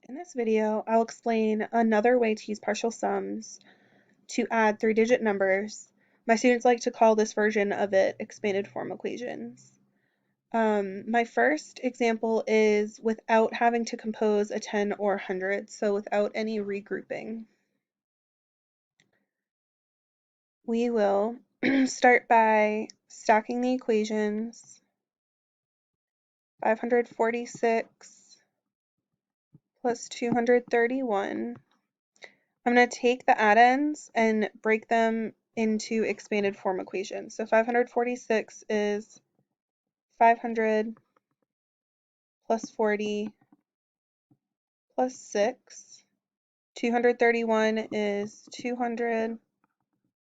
In this video, I'll explain another way to use partial sums to add three-digit numbers. My students like to call this version of it expanded form equations. My first example is without having to compose a 10 or 100, so without any regrouping. We will start by stacking the equations. 546 plus 231. I'm going to take the addends and break them into expanded form equations. So 546 is 500 plus 40 plus 6. 231 is 200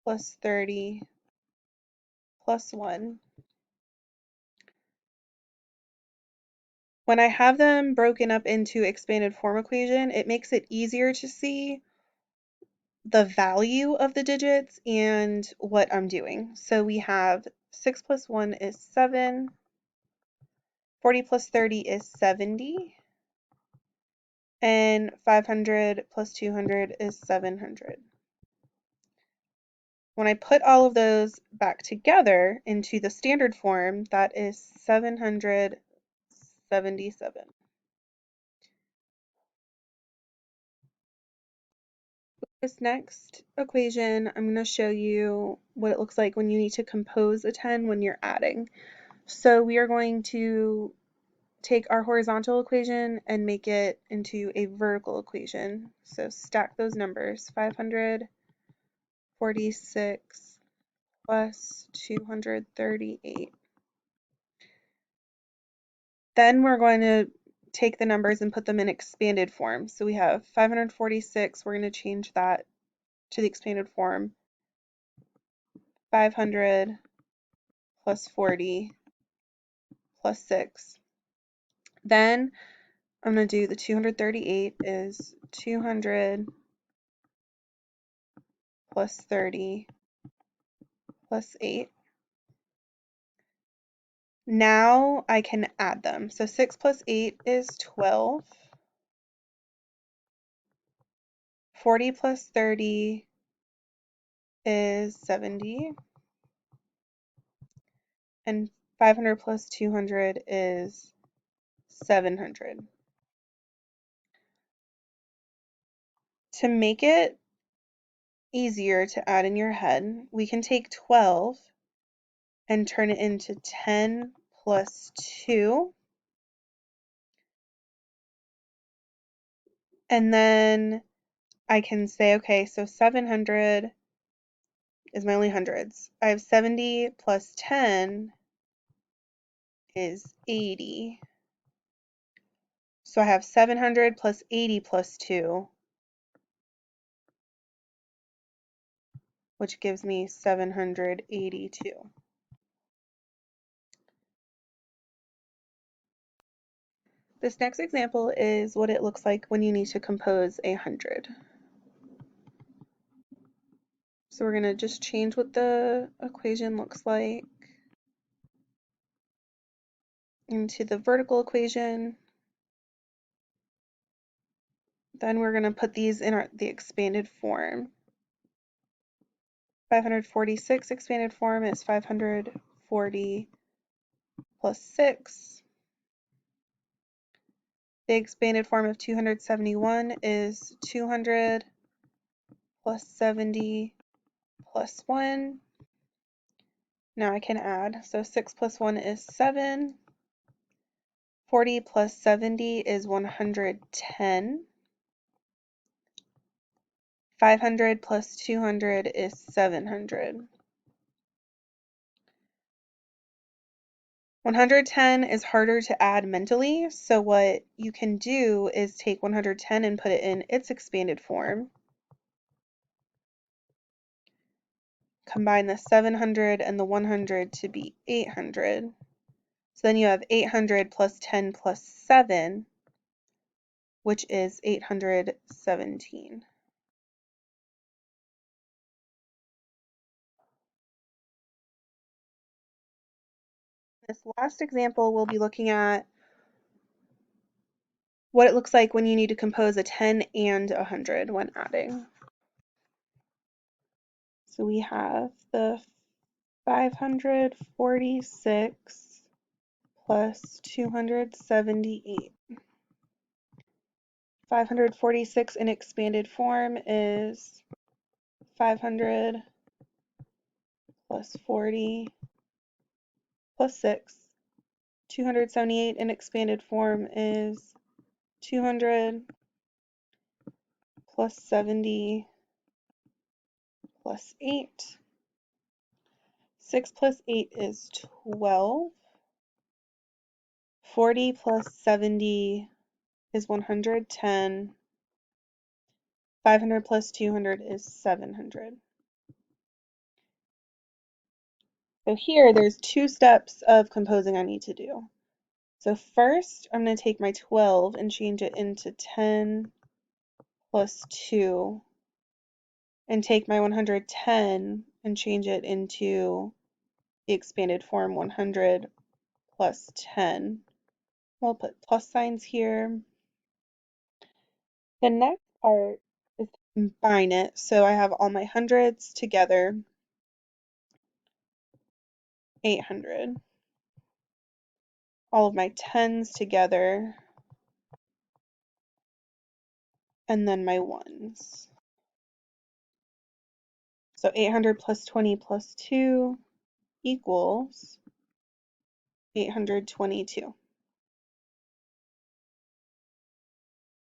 plus 30 plus 1. When I have them broken up into expanded form equation, it makes it easier to see the value of the digits and what I'm doing. So we have 6 plus 1 is 7. 40 plus 30 is 70. And 500 plus 200 is 700. When I put all of those back together into the standard form, that is 777. This next equation, I'm going to show you what it looks like when you need to compose a 10 when you're adding. So we are going to take our horizontal equation and make it into a vertical equation. So stack those numbers, 546 plus 238. Then we're going to take the numbers and put them in expanded form. So we have 546, we're going to change that to the expanded form. 500 plus 40 plus 6. Then I'm going to do the 238 is 200 plus 30 plus 8. Now I can add them. So 6 plus 8 is 12. 40 plus 30 is 70. And 500 plus 200 is 700. To make it easier to add in your head, we can take 12 and turn it into 10 plus 2. And then I can say, okay, so 700 is my only hundreds. I have 70 plus 10 is 80. So I have 700 plus 80 plus 2, which gives me 782. This next example is what it looks like when you need to compose 100. So we're going to just change what the equation looks like into the vertical equation. Then we're going to put these in the expanded form. 546 expanded form is 540 plus 6. The expanded form of 271 is 200 plus 70 plus 1. Now I can add. So 6 plus 1 is 7. 40 plus 70 is 110. 500 plus 200 is 700. 110 is harder to add mentally, so what you can do is take 110 and put it in its expanded form. Combine the 700 and the 100 to be 800. So then you have 800 plus 10 plus 7, which is 817. This last example we'll be looking at what it looks like when you need to compose a 10 and a 100 when adding. So we have the 546 plus 278. 546 in expanded form is 500 plus 40 plus 6. 278 in expanded form is 200 plus 70 plus 8. 6 plus 8 is 12. 40 plus 70 is 110. 500 plus 200 is 700. So here there's 2 steps of composing I need to do. So first I'm going to take my 12 and change it into 10 plus 2, and take my 110 and change it into the expanded form 100 plus 10. We'll put plus signs here. The next part is to combine it. So I have all my hundreds together, 800. All of my tens together, and then my ones. So 800 plus 20 plus 2 equals 822.